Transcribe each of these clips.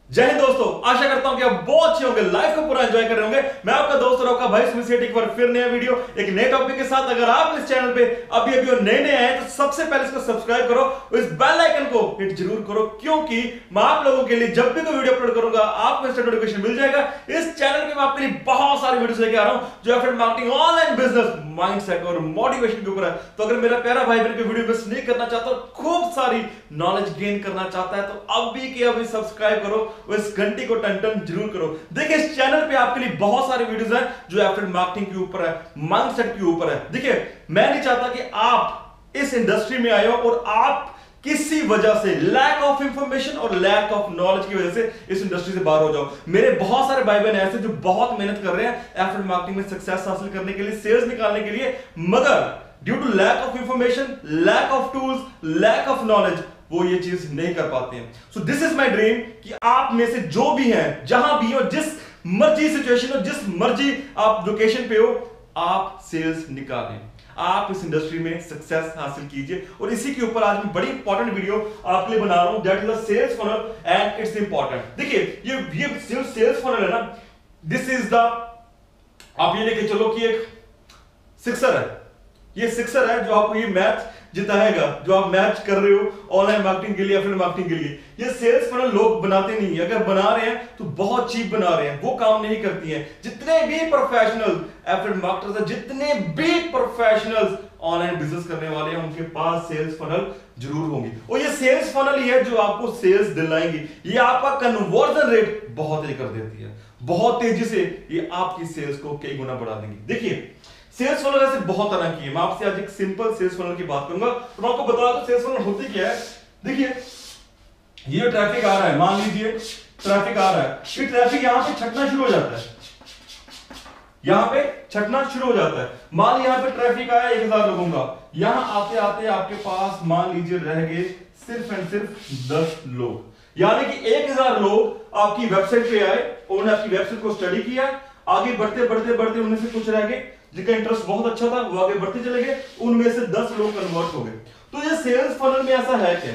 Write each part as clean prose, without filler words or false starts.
जय हिंद दोस्तों, आशा करता हूं कि आप बहुत अच्छे होंगे, लाइफ को पूरा एंजॉय कर रहे होंगे। मैं आपका दोस्त और आपका भाई सुमित सेठी एक बार फिर नया वीडियो एक नए टॉपिक के साथ। अगर आप इस चैनल पे अभी अभी नए आए हैं तो सबसे पहले इसको सब्सक्राइब करो और इस बेल आइकन को हिट जरूर करो, क्योंकि मैं आप लोगों के लिए जब भी कोई वीडियो अपलोड करूंगा आपको इंस्टेंट नोटिफिकेशन मिल जाएगा। इस चैनल पे मैं आपके लिए बहुत सारे वीडियोस लेके आ रहा हूं जो affiliate marketing, online business, mindset और मोटिवेशन के ऊपर है। तो अगर मेरा प्यारा भाई बहन को वीडियो मिस नहीं करना चाहता और खूब सारी नॉलेज गेन करना चाहता है तो अभी के अभी सब्सक्राइब करो और इस घंटी को टन टन जरूर करो। देखिए इस चैनल पे आपके लिए बहुत सारे वीडियोस हैं जो एफिलिएट मार्केटिंग के ऊपर है, माइंडसेट के ऊपर है। देखिए मैं नहीं चाहता कि आप इस इंडस्ट्री में आए हो और आप किसी वजह से लैक ऑफ इंफॉर्मेशन और लैक ऑफ नॉलेज की वजह से इस इंडस्ट्री से बाहर हो जाओ। मेरे बहुत सारे भाई बहन ऐसे जो बहुत मेहनत कर रहे हैं एफिलिएट मार्केटिंग में सक्सेस हासिल करने के लिए, सेल्स निकालने के लिए, मगर due to lack of information, lack of tools, lack of knowledge वो ये चीज नहीं कर पाते हैं। So this is my dream कि आप में से जो भी हैं, जहां भी हो, जिस मर्जी सिचुएशन हो, जिस मर्जी आप लोकेशन पे हो, आप सेल्स निकालें, आप इस इंडस्ट्री में सक्सेस हासिल कीजिए। और इसी के ऊपर आज मैं बड़ी इंपॉर्टेंट वीडियो आपके लिए बना रहा हूं, that is the sales funnel and it's important. देखिए ये सेल्स फनल है ना, दिस इज द, आप ये लेके चलो कि एक सिक्सर है, ये सिक्सर है जो आपको ये मैच जिताएगा, जो आप मैच कर रहे हो ऑनलाइन मार्केटिंग के लिए, एफिलिएट मार्केटिंग के लिए। ये सेल्स फनल लोग बनाते नहीं है, अगर बना रहे हैं तो बहुत चीप बना रहे हैं, वो काम नहीं करती हैं। जितने भी प्रोफेशनल एफिलिएट मार्केटर्स हैं, जितने भी प्रोफेशनल्स ऑनलाइन बिजनेस करने वाले हैं, उनके पास सेल्स फनल जरूर होंगी। और ये सेल्स फनल ही है जो आपको सेल्स दिलाएंगी। ये आपका कन्वर्जन रेट बहुत तेज कर देती है, बहुत तेजी से ये आपकी सेल्स को कई गुना बढ़ा देंगी। देखिए सेल्स फनल ऐसे बहुत तरह की है, मैं आपसे आज एक सिंपल सेल्स फनल की बात करूंगा तो मैं आपको बता दूं सेल्स फनल होती क्या है। देखिए ये ट्रैफिक आ रहा है, मान लीजिए ट्रैफिक आ रहा है, ये ट्रैफिक यहां पे छटना शुरू हो जाता है, यहां पे छटना शुरू हो जाता है। मान लीजिए यहां पे ट्रैफिक आया 1000 लोगों का, यहां आते आते आपके पास मान लीजिए रह गए सिर्फ एंड सिर्फ 10 लोग, यानी कि 1000 लोग आपकी वेबसाइट पे आए, उन्होंने आपकी वेबसाइट को स्टडी किया, आगे बढ़ते बढ़ते बढ़ते उनमें से कुछ रह गए जिनका इंटरेस्ट बहुत अच्छा था, वो आगे बढ़ते चले गए, उनमें से 10 लोग कन्वर्ट हो गए। तो ये सेल्स फनल में ऐसा है क्या,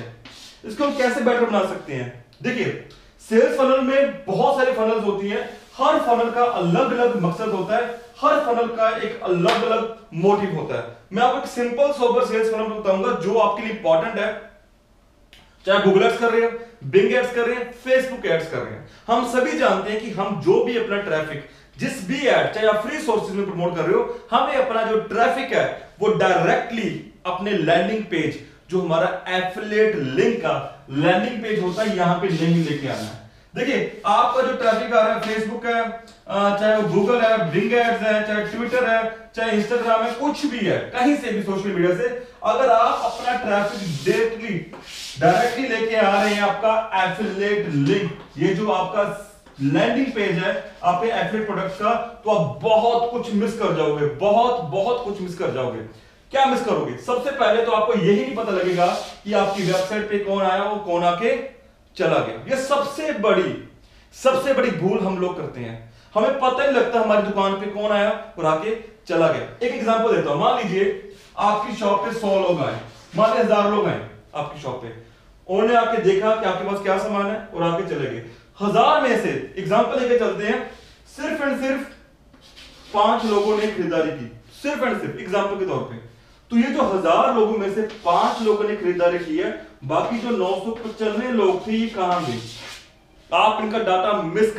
इसको हम कैसे बेटर बना सकते हैं। देखिए सेल्स फनल में बहुत सारे फनल्स होती हैं, हर फनल का अलग अलग मकसद होता है, हर फनल का एक अलग अलग मोटिव होता है। मैं आपको एक सिंपल सोबर सेल्स फनल बताऊंगा जो आपके लिए इंपॉर्टेंट है। चाहे गूगल एड्स कर रहे हैं, बिंग एड्स कर रहे हैं, फेसबुक एड्स कर रहे हैं, हम सभी जानते हैं कि हम जो भी अपना ट्रैफिक, जिस भी एड, चाहे आप फ्री सोर्सेज में प्रमोट कर रहे हो, हमें अपना जो ट्रैफिक है वो डायरेक्टली अपने लैंडिंग पेज, जो हमारा एफिलिएट लिंक का लैंडिंग पेज होता है, यहां पे लिंक लेके आना है। देखिए आपका जो ट्रैफिक आ रहा है, फेसबुक है, चाहे वो गूगल है, बिंग एड्स है, चाहे ट्विटर है, चाहे इंस्टाग्राम है, कुछ भी है, कहीं से भी सोशल मीडिया से, अगर आप अपना ट्रैफिक डायरेक्टली लेके आ रहे हैं आपका एफिलिएट लिंक, ये जो आपका लैंडिंग पेज है आपके एफिलिएट प्रोडक्ट्स का, तो आप बहुत कुछ मिस कर जाओगे, बहुत कुछ मिस कर जाओगे। क्या मिस करोगे? सबसे पहले तो आपको यही नहीं पता लगेगा कि आपकी वेबसाइट पे कौन आया, वो कौन आके चला गया। ये सबसे बड़ी भूल हम लोग करते हैं, हमें पता ही लगता हमारी दुकान पे कौन आया और आके चला गया। एक एग्जांपल देता हूं, मान लीजिए आपकी शॉप पे 100 लोग आए, मान लीजिए 1000 लोग आए आपकी शॉप पे, उन्होंने आके देखा कि आपके पास क्या सामान है और आके चले गए। 1000 में से एग्जांपल लेके चलते हैं, सिर्फ एंड सिर्फ 5 लोगों ने खरीदारी की, सिर्फ एंड सिर्फ एग्जांपल के तौर पे। तो ये जो 1000 लोगों में से 5 लोगों ने खरीदारी की है, बाकी जो 995 लोग थे ये कहां गए? आप इनका डाटा मिस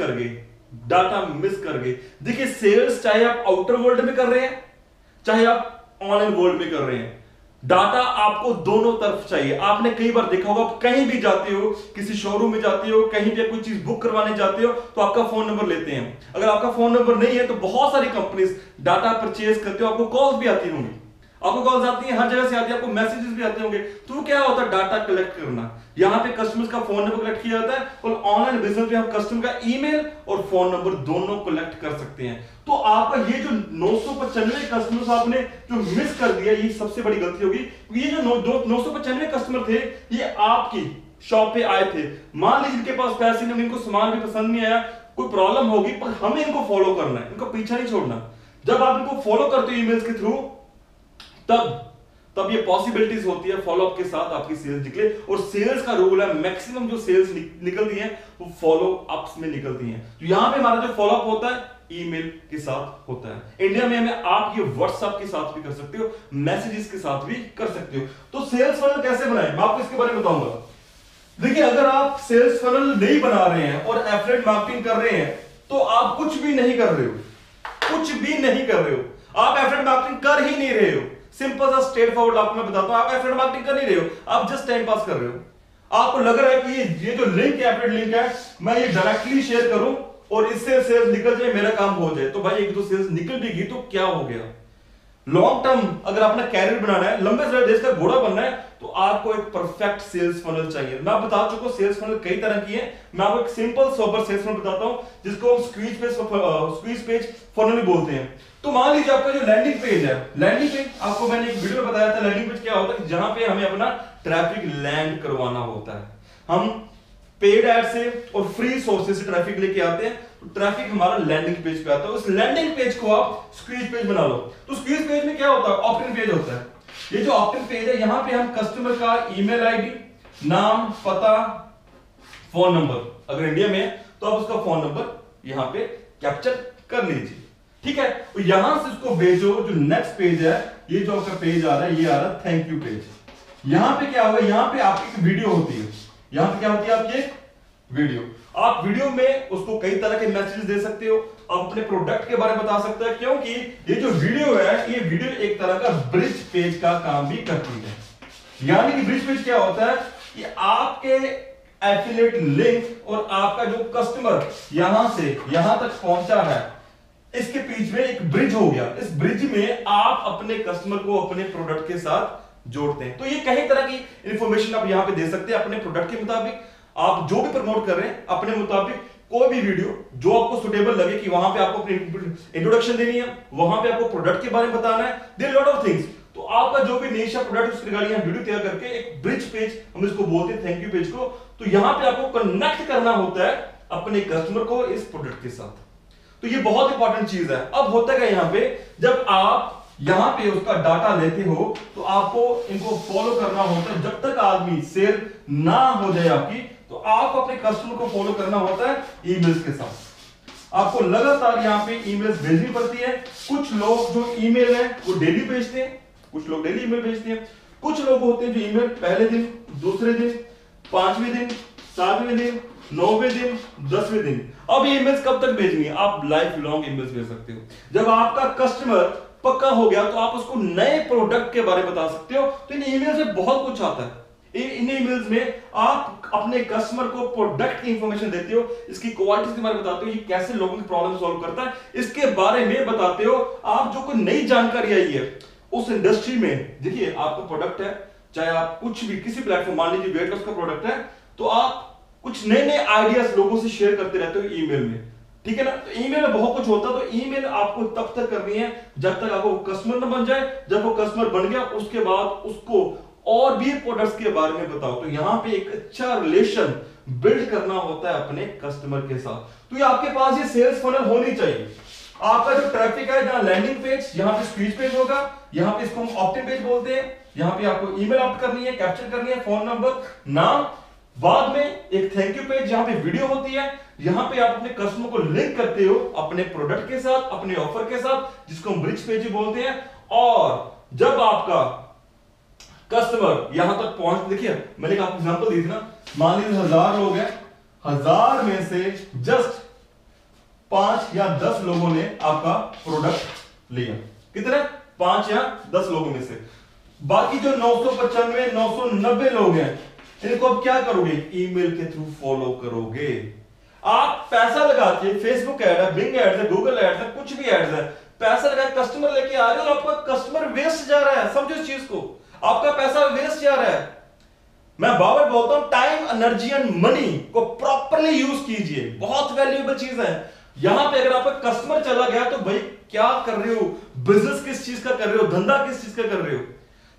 कर गए। देखिए सेल्स चाहे आप आउटर वर्ल्ड में कर रहे हैं, चाहे आप ऑनलाइन वर्ल्ड में कर रहे हैं, डाटा आपको दोनों तरफ चाहिए। आपने कई बार देखा होगा, आप कहीं भी जाते हो, किसी शोरूम में जाते हो, कहीं भी कोई चीज बुक करवाने जाते हो तो आपका फोन नंबर लेते हैं। अगर आपका फोन नंबर नहीं है तो बहुत सारी कंपनीज डाटा परचेज करते हो, आपको कॉल्स भी आती होंगी, आपको कॉल्स आती हैं, हर जगह से आती है, आपको मैसेजेस भी आते होंगे। तो क्या होता है? डाटा कलेक्ट करना, यहां पे कस्टमर्स का फोन नंबर कलेक्ट किया जाता है और ऑनलाइन बिजनेस में हम कस्टमर का ईमेल और फोन नंबर दोनों कलेक्ट कर सकते हैं। तो आपका ये जो 995 कस्टमर्स आपने जो मिस कर दिया, ये सबसे बड़ी गलती होगी। ये जो 995 कस्टमर थे, ये आपकी शॉप पे आए थे, मान लीजिए इनके पास पैसे नहीं, इनको सामान भी पसंद नहीं आया, कोई प्रॉब्लम होगी, पर हमें इनको फॉलो करना है, इनको पीछा नहीं छोड़ना। जब आप इनको फॉलो करते हो ईमेल्स के थ्रू, तब तब ये पॉसिबिलिटीज होती है फॉलो अप के साथ आपकी सेल्स निकले। और सेल्स का रूल है, मैक्सिमम जो सेल्स निकलती है वो फॉलो अप्स में निकलती है। तो यहां पे हमारा जो फॉलो अप होता है ईमेल के साथ होता है। इंडिया में हमें आप ये व्हाट्सएप के साथ भी कर सकते हो, मैसेजेस के साथ भी कर सकते हो। तो सेल्स फनल कैसे बनाएं मैं आपको इसके बारे में बताऊंगा। देखिए, अगर आप सेल्स फनल नहीं बना रहे हैं और एफिलिएट मार्केटिंग कर रहे हैं तो आप कुछ भी नहीं कर रहे हो, कुछ भी नहीं कर रहे हो। आप एफिलिएट मार्केटिंग कर ही नहीं रहे हो। सिंपल सा स्ट्रेट फॉरवर्ड आपको मैं बताता हूं, आप एफिलिएट मार्केटिंग कर नहीं रहे हो, आप जस्ट टाइम पास कर रहे हो। आपको लग रहा है कि ये जो लिंक है, एफिलिएट लिंक है, मैं ये डायरेक्टली शेयर करूं और इससे सेल्स निकल जाए, मेरा काम हो जाए। तो भाई एक दो सेल्स निकल भी गई तो क्या हो गया। लॉन्ग टर्म अगर अपना कैरियर बनाना है, लंबे समय देश का घोड़ा बनना है, तो आपको एक परफेक्ट सेल्स फनल चाहिए। मैं बता चुका हूं सेल्स फनल कई तरह की है। मैं आपको एक सिंपल सोबर सेल्स फनल बताता हूं जिसको हम स्क्वीज पेज फनल बोलते हैं। तो मान लीजिए आपका जो लैंडिंग पेज है, लैंडिंग पेज आपको मैंने एक वीडियो में बताया था, लैंडिंग पेज क्या होता है, जहां पे हमें अपना ट्रैफिक लैंड करवाना होता है। हम पेड एड से और फ्री सोर्सेज से ट्रैफिक लेके आते हैं, तो ट्रैफिक हमारा लैंडिंग पेज पे आता है। उस लैंडिंग पेज को आप स्क्वीज पेज बना लो। तो स्क्वीज पेज में क्या होता है, ऑप्ट इन पेज होता है। ये जो ऑप्ट इन पेज है, यहां पे हम कस्टमर का ईमेल आईडी, नाम, पता, फोन नंबर, अगर इंडिया में है तो आप उसका फोन नंबर यहां पे कैप्चर कर लीजिए, ठीक है। तो यहां से उसको भेजो। जो नेक्स्ट पेज है, ये जो आपका पेज आ रहा है, ये आ रहा है थैंक यू पेज। यहां पे क्या होगा, यहां पे आपकी एक वीडियो होती है। यहां पे क्या होती है आपकी वीडियो। आप वीडियो में उसको कई तरह के मैसेज दे सकते हो, आप अपने प्रोडक्ट के बारे में बता सकते हैं, क्योंकि ये जो वीडियो है, ये वीडियो एक तरह का ब्रिज पेज का काम भी करती है। यानी कि ब्रिज पेज क्या होता है कि आपके एफिलिएट लिंक और आपका जो कस्टमर यहां से यहां तक पहुंचा है, इसके बीच में एक ब्रिज हो गया। इस ब्रिज में आप अपने कस्टमर को अपने प्रोडक्ट के साथ जोड़ते हैं। तो ये कई तरह की इंफॉर्मेशन आप यहां पे दे सकते हैं अपने प्रोडक्ट के मुताबिक। आप जो भी प्रमोट कर रहे हैं अपने मुताबिक कोई भी वीडियो जो आपको सुटेबल लगे कि वहां पे आपको अपनी इंट्रोडक्शन देनी है, वहां पे आपको प्रोडक्ट के बारे में बताना है, देयर लॉट ऑफ थिंग्स। तो आपका जो भी निश प्रोडक्ट उसकी रिगार्डिंग वीडियो तैयार करके एक ब्रिज पेज हम इसको बोलते हैं, थैंक यू पेज को। तो यहां पे आपको कनेक्ट करना होता है अपने कस्टमर को इस प्रोडक्ट के साथ। तो ये बहुत इंपॉर्टेंट चीज है। अब होता है यहां पे, जब आप यहां पे उसका डाटा लेते हो तो आपको इनको फॉलो करना होता है। जब तक आदमी सेल ना हो जाए आपकी, तो आपको अपने कस्टमर को फॉलो करना होता है ईमेल्स के साथ। आपको लगातार यहां पे ईमेल्स भेजनी पड़ती है। कुछ लोग जो ईमेल है वो डेली भेजते हैं, कुछ लोग डेली ईमेल भेजते हैं। कुछ लोग होते हैं जो ईमेल पहले दिन, दूसरे दिन, 5वें दिन, 7वें दिन, 9वें दिन, 10वें दिन। अब ईमेल्स कब तक भेजनी है, आप लाइफ लॉन्ग ईमेल्स भेज सकते हो। जब आपका कस्टमर पक्का हो गया तो आप उसको नए प्रोडक्ट के बारे में बता सकते हो। तो इन ईमेल्स में बहुत कुछ आता है। इन ईमेल्स में आप अपने कस्टमर को प्रोडक्ट की इंफॉर्मेशन देते हो, इसकी क्वालिटी के बारे में बताते हो, ये कैसे लोगों की प्रॉब्लम सॉल्व करता है, इसके बारे में बताते हो। आप जो कोई नई जानकारी आई है उस इंडस्ट्री में, देखिए आपका प्रोडक्ट है, चाहे आप कुछ भी किसी प्लेटफॉर्म, मान लीजिए वेट लॉस का प्रोडक्ट है, तो आप कुछ नए नए आइडियाज लोगों से शेयर करते रहते हो ईमेल में, ठीक है ना। तो ईमेल में बहुत कुछ होता है। तो ईमेल आपको तब तक करनी है जब तक आपको कस्टमर न बन जाए। जब वो कस्टमर बन गया उसके बाद उसको और भी प्रोडक्ट्स के बारे में बताओ। तो यहां पे एक अच्छा रिलेशन बिल्ड करना होता है अपने कस्टमर के साथ। तो ये आपके पास ये सेल्स फनल होनी चाहिए। आपका जो ट्रैफिक है, जहां लैंडिंग पेज, यहां पे स्पीच पेज होगा, यहां पे इसको हम ऑप्ट इन पेज बोलते हैं। यहां पे आपको ईमेल ऑप्ट करनी है, कैप्चर करनी है, फोन नंबर, नाम। बाद में एक थैंक यू पेज जहां पे वीडियो होती है। यहां पे आप अपने कस्टमर को लिंक करते हो अपने प्रोडक्ट के साथ, अपने ऑफर के साथ, जिसको हम ब्रिज पेज बोलते हैं। और जब आपका कस्टमर यहां तक पहुंच, देखिए मैंने एक आपको एग्जांपल दी थी ना, मान लीजिए 1000 लोग हैं, 1000 में से जस्ट 5 या 10 लोगों ने आपका प्रोडक्ट लिया। कितने? 5 या 10 लोगों में से। बाकी जो 995 990 लोग हैं, इनको अब क्या करोगे? ईमेल के थ्रू फॉलो करोगे। आप पैसा लगा के, फेसबुक ऐड है, बिंग ऐड है, गूगल ऐड है, कुछ भी ऐड है, पैसा लगा कस्टमर लेके आ रहे हो और आपका कस्टमर वेस्ट जा रहा है। समझो इस चीज को, आपका पैसा वेस्ट जा रहा है। मैं बार-बार बोलता हूं, टाइम, एनर्जी एंड मनी को प्रॉपर्ली यूज कीजिए, बहुत वैल्यूएबल चीज है। यहां पे अगर आपका कस्टमर चला गया तो भाई क्या कर रहे हो? बिजनेस किस चीज का कर रहे हो? धंधा किस चीज का कर रहे हो?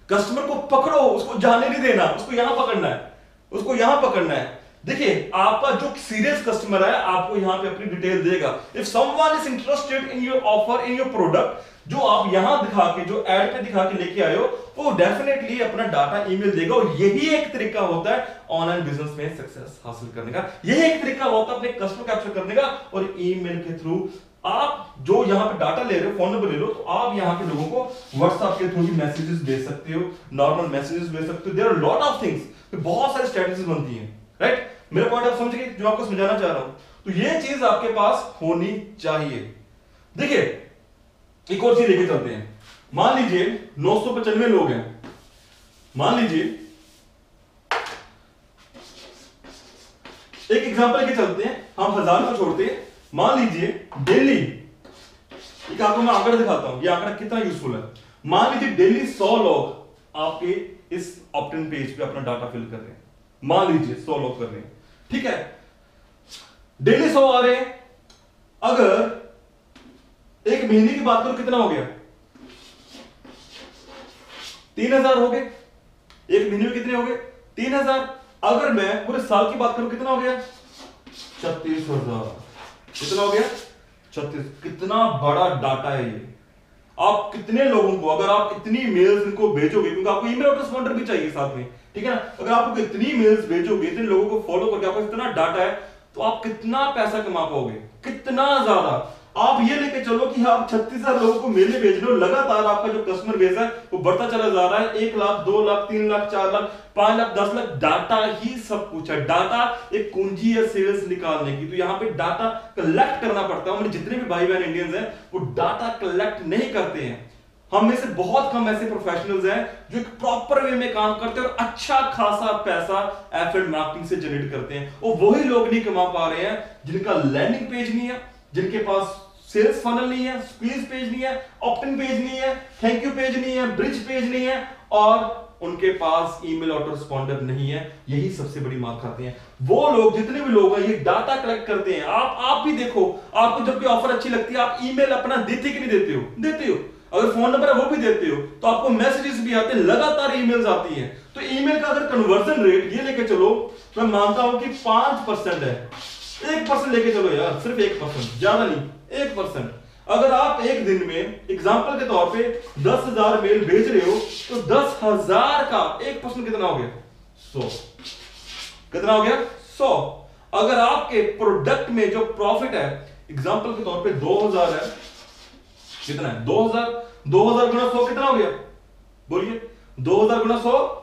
कस्टमर को पकड़ो, उसको जाने नहीं देना, उसको यहां पकड़ना है, उसको यहां पकड़ना है। देखिए आपका जो सीरियस कस्टमर है आपको यहां पे अपनी डिटेल देगा। If someone is interested in your offer, in your product, जो आप यहां दिखा के, जो एड पे दिखा के लेके आए हो, वो डेफिनेटली अपना डाटा ईमेल देगा। और यही एक तरीका होता है ऑनलाइन बिजनेस में सक्सेस हासिल करने का। यही एक तरीका होता है अपने कस्टमर कैप्चर करने का। और ईमेल के थ्रू आप जो यहां पे डाटा ले रहे हो, फोन नंबर ले लो, तो आप यहां पे लोगों को व्हाट्सएप के थ्रू भी मैसेजेस भेज सकते हो, नॉर्मल मैसेजेस भेज सकते हो। There are lot of things, बहुत सारी स्ट्रेटजीज बनती हैं, राइट। मेरा पॉइंट आप समझ गए जो आपको समझाना चाह रहा हूं। तो ये चीज आपके पास होनी चाहिए। देखिए एक और चीज लेके चलते हैं। मान लीजिए 995 लोग हैं, मान लीजिए एक एग्जांपल लेके चलते हैं, हम 1000 को छोड़ते हैं। मान लीजिए डेली, एक आपको मैं आंकड़ा दिखाता हूं, ये आंकड़ा कितना यूजफुल है। मान लीजिए डेली 100 लोग आपके इस ऑप्टन पेज पे अपना डाटा फिल कर रहे हैं। मान लीजिए 100 लोग कर रहे हैं, ठीक है, डेली 100 आ रहे हैं। अगर एक महीने की बात करो कितना हो गया, 3000 हो गए। एक महीने में कितने हो गए, 3000। अगर मैं पूरे साल की बात करूं कितना हो गया, 36,000। कितना हो गया, 36। कितना बड़ा डाटा है ये। आप कितने लोगों को, अगर आप इतनी मेल्स इनको भेजोगे, क्योंकि आपको ईमेल ऑटोस्पॉन्डर भी चाहिए साथ में, ठीक है ना। अगर आप इतनी मेल्स भेजोगे, इतने लोगों को फॉलो करके आपको इतना डाटा है, तो आप कितना पैसा कमा पाओगे, कितना ज्यादा। आप ये लेके चलो कि आप 36,000 लोगों को मेल भेज रहे हो, लगातार आपका जो कस्टमर बेस है वो बढ़ता चला जा रहा है। 1 लाख, 2 लाख, 3 लाख, 4 लाख, 5 लाख, 10 लाख। डाटा ही सब कुछ है। डाटा एक कुंजी है सेल्स निकालने की। तो यहां पे डाटा कलेक्ट करना पड़ता है। मेरे जितने भी भाई बहन इंडियंस हैं वो डाटा कलेक्ट नहीं करते हैं। हम में से बहुत कम ऐसे प्रोफेशनल्स हैं जो एक प्रॉपर वे में काम करते हैं और अच्छा खासा पैसा एफिलिएट मार्केटिंग से जनरेट करते हैं। और वही लोग नहीं कमा पा रहे हैं जिनका लैंडिंग पेज नहीं है, जिनके पास सेल्स फनल नहीं है, स्क्वीज पेज नहीं है, ऑप्टन पेज नहीं है, थैंक यू पेज नहीं है, ब्रिज पेज नहीं है, और उनके पास ईमेल ऑटोस्पॉन्डर नहीं है। यही सबसे बड़ी मार खाते हैं वो लोग। जितने भी लोग हैं ये डाटा कलेक्ट करते हैं। आप भी देखो, आपको जब भी ऑफर अच्छी लगती है आप ईमेल अपना देते कि नहीं देते हो, देते हो। अगर फोन नंबर है वो भी देते हो, तो आपको मैसेजेस भी आते हैं, लगातार ईमेल्स आती हैं। तो ईमेल का अगर कन्वर्जन रेट ये लेके चलो, मैं मानता हूं कि 5% है। 1% लेके चलो यार, सिर्फ 1%, ज्यादा नहीं, 1%। अगर आप एक दिन में एग्जांपल के तौर पे 10,000 मेल भेज रहे हो, तो 10,000 का 1% कितना हो गया, 100। कितना हो गया, 100। अगर आपके प्रोडक्ट में जो प्रॉफिट है एग्जांपल के तौर पे 2,000 है, कितना है, 2,000 गुना 100 कितना हो गया, बोलिए, 2,000 गुना 100,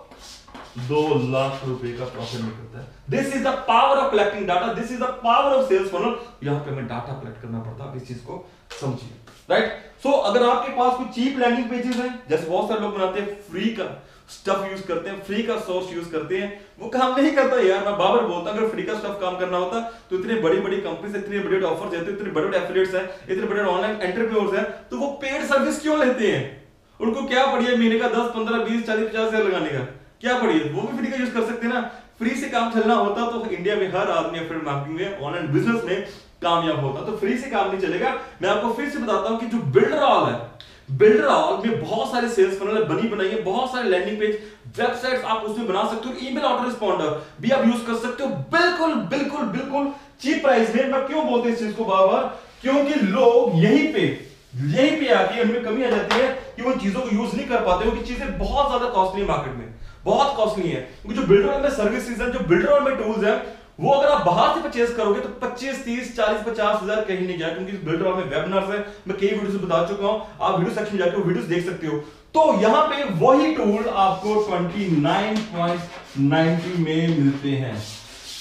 2 लाख रुपए का प्रॉफिट निकलता है। This is the power of collecting data, this is the power of sales funnel. यहां पे हमें डाटा कलेक्ट करना पड़ता है, आप इस चीज को समझिए, राइट। सो अगर आपके पास कोई चीप लैंडिंग पेजेस हैं, जैसे बहुत सारे लोग बनाते हैं फ्री का स्टफ यूज करते हैं, फ्री का सोर्स यूज करते हैं, वो काम नहीं करता यार। मैं बार बार बोलता हूं, अगर फ्री का स्टफ काम करना होता तो इतने बड़ी बड़ी कंपनीज, इतने बड़े ऑफर देते, इतने बड़े बड़े एफिलिएट्स हैं, इतने बड़े ऑनलाइन एंटरप्रेन्योर्स हैं, तो वो पेड सर्विस क्यों लेते हैं। उनको क्या पड़ी है महीने का 10, 15, 20, 40, 50 हजार लगाने का, क्या पड़ी है, वो भी फ्री का यूज कर सकते हैं ना। फ्री से काम चलना होता तो इंडिया में हर आदमी एफिलिएट मार्केटिंग में, ऑनलाइन बिजनेस में कामयाब होता। तो फ्री से काम नहीं चलेगा। मैं आपको फिर से बताता हूं कि जो बिल्डरऑल है, बिल्डरऑल में बहुत सारे सेल्स फनल बनी बनाई है, बहुत सारे लैंडिंग पेज, वेबसाइट्स आप उसमें बना सकते हो, ईमेल ऑटोरिस्पॉन्डर भी आप यूज कर सकते हो, बिल्कुल बिल्कुल बिल्कुल चीप प्राइस में। मैं क्यों बोलते इस चीज को बार बार, क्योंकि लोग यहीं पे आके उनमें कमी आ जाती है कि वो चीजों को यूज नहीं कर पाते हो, कि चीजें बहुत ज्यादा कॉस्टली है, मार्केट में बहुत कॉस्टली है। क्योंकि जो बिल्डर में सर्विसेज है, जो बिल्डर में टूल्स है, वो अगर आप बाहर से परचेज करोगे तो 25, 30, 40, 50 हजार कहीं नहीं गया। क्योंकि बिल्डर में वेबिनार्स है, मैं कई वीडियोस बता चुका हूं, आप वीडियो सेक्शन में जाकर वीडियोस देख सकते हो। तो यहां पे वही टूल आपको 29.90 में मिलते हैं,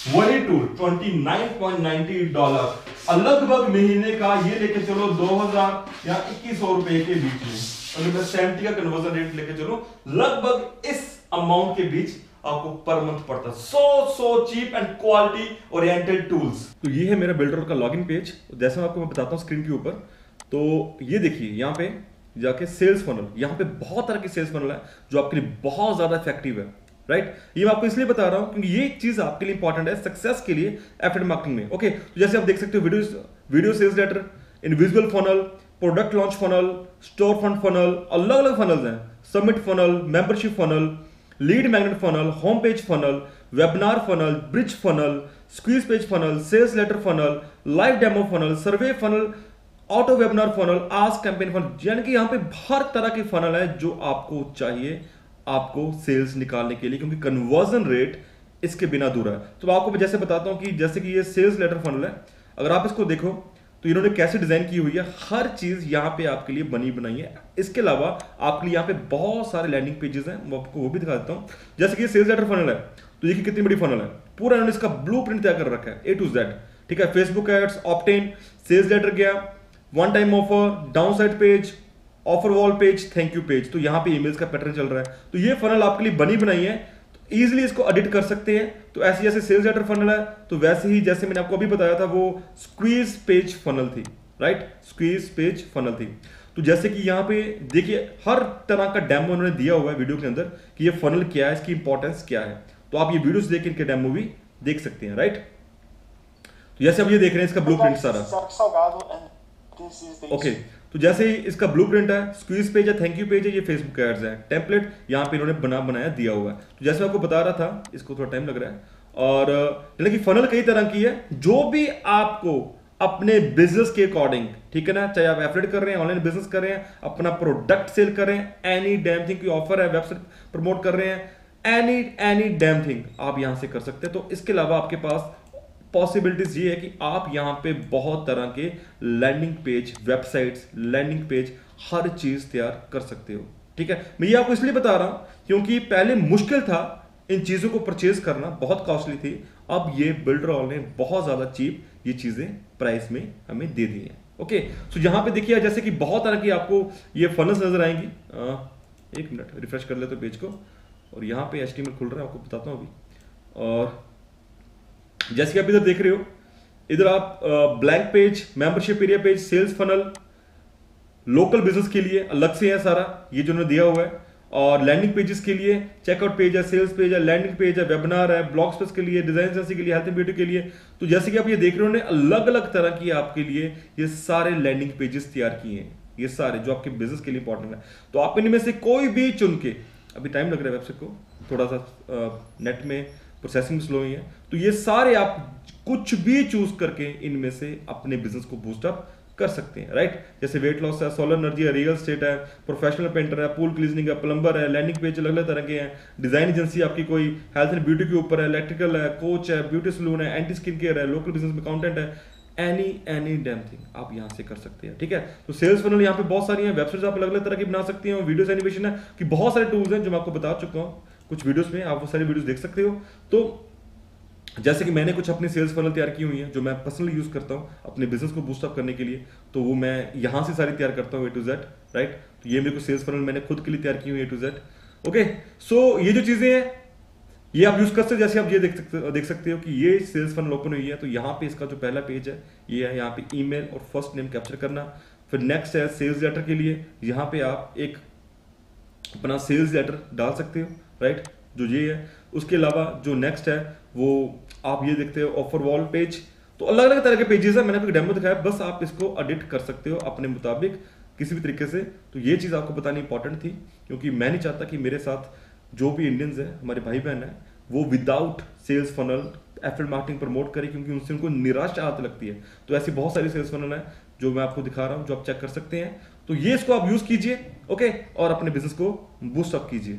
वही टूल $29.90, लगभग महीने का ये लेके चलो 2,000 या 2,100 रुपए के बीच में। अगर मैं 70 का कन्वर्जन रेट लेके चलो, लगभग इस अमाउंट के बीच आपको पर मंथ पड़ता है। So cheap and quality oriented tools. तो ये है मेरा बिल्डर का लॉगिन पेज, जैसे मैं आपको बताता हूं स्क्रीन के ऊपर। तो ये देखिए यहां पे जाके सेल्स फनल, यहां पे बहुत तरह के सेल्स फनल है जो आपके लिए बहुत ज्यादा इफेक्टिव है, राइट। ये मैं आपको इसलिए बता रहा हूं क्योंकि ये एक चीज आपके लिए इंपॉर्टेंट है सक्सेस के लिए एफिलिएट मार्केटिंग में। ओके, तो जैसे आप देख सकते हो video sales letter, individual funnel, product launch funnel, store fund funnel, अलग अलग फनल्स हैं, submit funnel, membership funnel, lead magnet funnel, home page funnel, webinar funnel, bridge funnel, squeeze page funnel, sales letter funnel, live demo funnel, survey funnel, auto webinar funnel, ask campaign funnel, यानी कि यहां पे हर तरह की funnel है जो आपको चाहिए आपको सेल्स निकालने के लिए, क्योंकि कन्वर्जन रेट इसके बिना अधूरा है। तो आपको जैसे बताता हूं कि जैसे कि ये सेल्स लेटर फनल है, अगर आप इसको देखो तो इन्होंने कैसे डिजाइन की हुई है, हर चीज यहां पे आपके लिए बनी बनाई है। इसके अलावा आपके लिए यहां पे बहुत सारे लैंडिंग पेजेस हैं, मैं आपको वो भी दिखा देता हूं। जैसे कि ये सेल्स लेटर फनल है, तो देखिए कितनी बड़ी फनल है, पूरा इन्होंने इसका ब्लूप्रिंट तैयार कर रखा है A to Z। ठीक है, Facebook ads, opt in, sales letter गया, one time offer, down side page, offer wall page, thank you page. तो यहां पे ईमेल्स का पैटर्न चल रहा है। तो ये फनल आपके लिए बनी बनाई है, तो इजीली इसको एडिट कर सकते हैं। तो ऐसे जैसे सेल्स लेटर फनल है, तो वैसे ही जैसे मैंने आपको अभी बताया था वो स्क्वीज पेज फनल थी, राइट, स्क्वीज पेज फनल थी। तो जैसे कि यहां पे देखिए हर तरह का डेमो उन्होंने दिया हुआ है वीडियो के अंदर कि ये फनल क्या है, इसकी इंपॉर्टेंस क्या है। तो आप ये वीडियोस देख के इनके डेमो भी देख सकते हैं, राइट। तो जैसे अब ये देख रहे हैं इसका ब्लूप्रिंट सारा, ओके। तो जैसे ही इसका ब्लूप्रिंट है, स्क्वीज पेज है, थैंक यू पेज है, ये फेसबुक एड्स है, टेम्पलेट यहाँ पे इन्होंने बनाया दिया हुआ है। तो जैसे आपको बता रहा था, इसको थोड़ा टाइम लग रहा है, और यानी कि फनल कई तरह की है, जो भी आपको अपने बिजनेस के अकॉर्डिंग, ठीक है ना, चाहे आप एफिलिएट कर रहे हैं, ऑनलाइन बिजनेस कर रहे हैं, अपना प्रोडक्ट सेल कर रहे हैं, एनी डैम थिंग की ऑफर है, वेबसाइट प्रमोट कर रहे हैं, एनी डैम थिंग आप यहां से कर सकते हैं। तो इसके अलावा आपके पास पॉसिबिलिटीज ये है कि आप यहां पे बहुत तरह के landing page, websites, landing page, हर चीज तैयार कर सकते हो। ठीक है, मैं ये आपको इसलिए बता रहा हूं क्योंकि पहले मुश्किल था इन चीजों को परचेज करना, बहुत कॉस्टली थी। अब ये बिल्डरऑल ने बहुत ज्यादा चीप ये चीजें प्राइस में हमें दे दी हैं। ओके, सो यहां पे देखिए जैसे कि बहुत तरह की आपको ये फनल्स नजर आएंगी। एक मिनट रिफ्रेश कर लेते पेज को, और यहां पे HTML खुल रहा है, आपको बताता हूं अभी। और जैसे कि आप इधर देख रहे हो, इधर आप blank page, membership area page, sales funnel, local business के लिए अलग से है सारा ये जो उन्होंने दिया हुआ है, और लैंडिंग पेजेस के लिए चेकआउट पेज है, सेल्स पेज है, लैंडिंग पेज है, वेबिनार है, ब्लॉग स्पेस के लिए, डिजाइन एजेंसी के लिए, हेल्थ एंड ब्यूटी के लिए। तो जैसे कि आप ये देख रहे हो, उन्होंने अलग अलग तरह की आपके लिए ये सारे लैंडिंग पेजेस तैयार किए हैं, ये सारे जो आपके बिजनेस के लिए इंपॉर्टेंट है। तो आप इनमें से कोई भी चुन के, अभी टाइम लग रहा है वेबसाइट को, थोड़ा सा नेट में प्रोसेसिंग स्लो ही है, तो ये सारे आप कुछ भी चूज करके इनमें से अपने बिजनेस को बूस्टअप कर सकते हैं, राइट। जैसे वेट लॉस है, सोलर एनर्जी है, रियल एस्टेट है, प्रोफेशनल पेंटर है, पूल क्लीनिंग है, प्लम्बर है, लैंडिंग पेज अलग अलग तरह के हैं, डिजाइन एजेंसी आपकी कोई हेल्थ एंड ब्यूटी के ऊपर है, इलेक्ट्रिकल है, कोच है, ब्यूटी सलून है, एंटी स्किन केयर है, लोकल बिजनेस में अकाउंटेंट है, एनी डैम थिंग आप यहां से कर सकते हैं। ठीक है, तो सेल्स फनल यहाँ पे बहुत सारी हैं, वेबसाइट्स आप अलग अलग तरह की बना सकते हैं, वीडियोस एनिमेशन है कि बहुत सारे टूल्स हैं जो मैं आपको बता चुका हूँ कुछ वीडियोस में, आप वो सारी वीडियोस देख सकते हो। तो जैसे कि मैंने कुछ अपनी सेल्स फनल तैयार की हुई है जो मैं पर्सनली यूज करता हूं अपने बिजनेस को बूस्ट अप करने के लिए, तो वो मैं यहां से सारी तैयार करता हूं A to Z, राइट। तो ये मेरे को सेल्स फनल मैंने खुद के लिए तैयार की हुई A to Z। ओके, सो ये जो चीजें हैं ये आप यूज कर सकते, जैसे आप ये देख सकते हो कि ये सेल्स फनल ओपन हुई है। तो यहाँ पे इसका जो पहला पेज है ये है, यहाँ पे ईमेल और फर्स्ट नेम कैप्चर करना। फिर नेक्स्ट है सेल्स लेटर के लिए, यहाँ पे आप एक अपना सेल्स लेटर डाल सकते हो, राइट, जो ये है। उसके अलावा जो नेक्स्ट है वो आप ये देखते हो ऑफर वॉल पेज। तो अलग अलग तरह के पेजेस है, मैंने आपको डेमो दिखाया, बस आप इसको एडिट कर सकते हो अपने मुताबिक किसी भी तरीके से। तो ये चीज आपको बतानी इंपॉर्टेंट थी क्योंकि मैं नहीं चाहता कि मेरे साथ जो भी इंडियंस है, हमारे भाई बहन है, वो without sales funnel affiliate marketing promote करे, क्योंकि उनसे उनको निराशा आती लगती है। तो ऐसी बहुत सारी सेल्स फनल है जो मैं आपको दिखा रहा हूं, जो आप चेक कर सकते हैं। तो ये इसको आप यूज कीजिए, ओके, और अपने बिजनेस को बूस्ट अप कीजिए।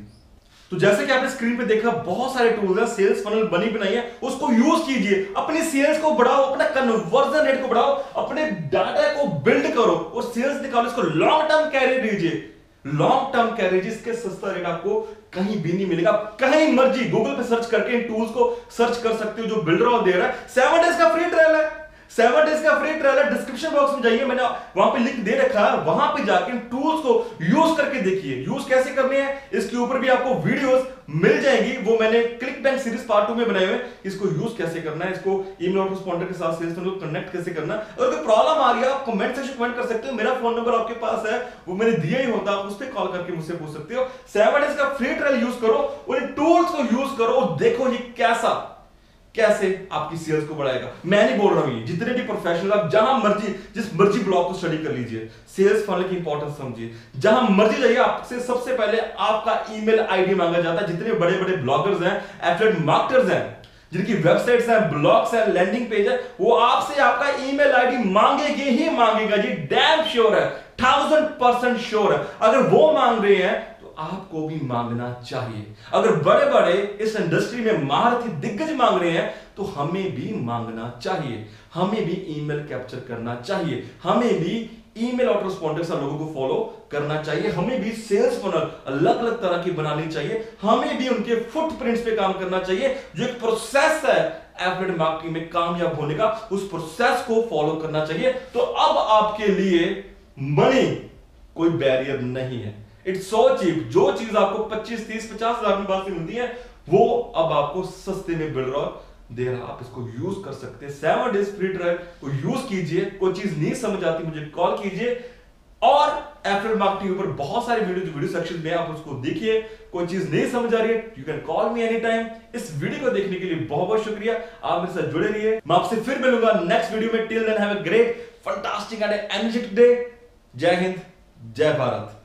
तो जैसे कि आपने स्क्रीन पे देखा बहुत सारे टूल्स हैं, सेल्स फनल बनी बनाई है, उसको यूज कीजिए, अपनी सेल्स को बढ़ाओ, अपना कन्वर्जन रेट को बढ़ाओ, अपने डाटा को बिल्ड करो और सेल्स निकालो, इसको लॉन्ग टर्म कैरियर दीजिए। लॉन्ग टर्म कैरियर जिसके सस्ता रेट आपको कहीं भी नहीं मिलेगा। कहीं मर्जी गूगल पे सर्च करके इन टूल्स को सर्च कर सकते हो जो बिल्डर दे रहा है। 7 डेज का फ्री ट्रायल है, 7 डेज का फ्री ट्रायल है। डिस्क्रिप्शन बॉक्स में जाइए, मैंने वहां पे लिंक दे रखा है, वहां पे जाके टूल्स को यूज करके देखिए। यूज कैसे करने हैं इसके ऊपर भी आपको वीडियोस मिल जाएंगी, वो मैंने क्लिक बैंक सीरीज पार्ट 2 में बनाए हुए। इसको यूज कैसे करना है, इसको ईमेल ऑटोस्पॉन्डर के साथ सेल्स फनल को कनेक्ट कैसे करना। अगर कोई प्रॉब्लम आ रही है आप कमेंट सेक्शन कमेंट कर सकते हो, मेरा फोन नंबर आपके पास है, वो मैंने दिया ही होता, आप उस पर कॉल करके मुझसे पूछ सकते हो। 7 डेज का फ्री ट्रायल यूज करो और इन टूल्स को यूज करो और देखो ये कैसा कैसे आपकी सेल्स को बढ़ाएगा। मैं नहीं बोल रहा हूं, ये जितने भी प्रोफेशनल, आप जहां मर्जी जिस मर्जी ब्लॉग को स्टडी कर लीजिए, सेल्स फनल की इंपॉर्टेंस समझिए। जहां मर्जी जाइए, आपसे सबसे पहले आपका ईमेल आईडी मांगा जाता है। जितने बड़े बड़े ब्लॉगर्स हैं, एफिलिएट मार्केटर्स हैं, जिनकी वेबसाइट्स हैं, ब्लॉग्स हैं, लैंडिंग पेज है, वो आपसे आपका ईमेल आईडी मांगेंगे ही मांगेगा जी। डैम श्योर है, 1000% श्योर है। अगर वो मांग रहे हैं तो आपको भी मांगना चाहिए। अगर बड़े बड़े इस इंडस्ट्री में महारथी दिग्गज मांग रहे हैं तो हमें भी मांगना चाहिए। हमें भी ईमेल कैप्चर करना चाहिए। हमें भी ईमेल ऑटोरेस्पॉन्डेंस लोगों को फॉलो करना चाहिए। हमें भी सेल्स फनल अलग अलग तरह की बनानी चाहिए। हमें भी उनके फुटप्रिंट्स पे काम करना चाहिए। जो एक प्रोसेस है एफिलिएट मार्केटिंग में कामयाब होने का, उस प्रोसेस को फॉलो करना चाहिए। तो अब आपके लिए मनी कोई बैरियर नहीं है। It's so cheap. जो चीज आपको 25, 30, 50 हजार में बात से मिलती है, वो अब आपको सस्ते में मिल रहा दे रहा। आप इसको यूज कर सकते हैं। 7 डेज फ्री ट्रायल को यूज कीजिए। कोई चीज नहीं समझ आती मुझे कॉल कीजिए। और एफिलिएट मार्केटिंग ऊपर बहुत सारे वीडियो सेक्शन में आप उसको देखिए। कोई चीज नहीं समझ आ रही है, you can call me any time. इस वीडियो को देखने के लिए बहुत बहुत शुक्रिया। आप मेरे साथ जुड़े रहिए। मैं आपसे फिर मिलूंगा नेक्स्ट वीडियो में। Till then have a great fantastic and energetic day. जय हिंद, जय भारत।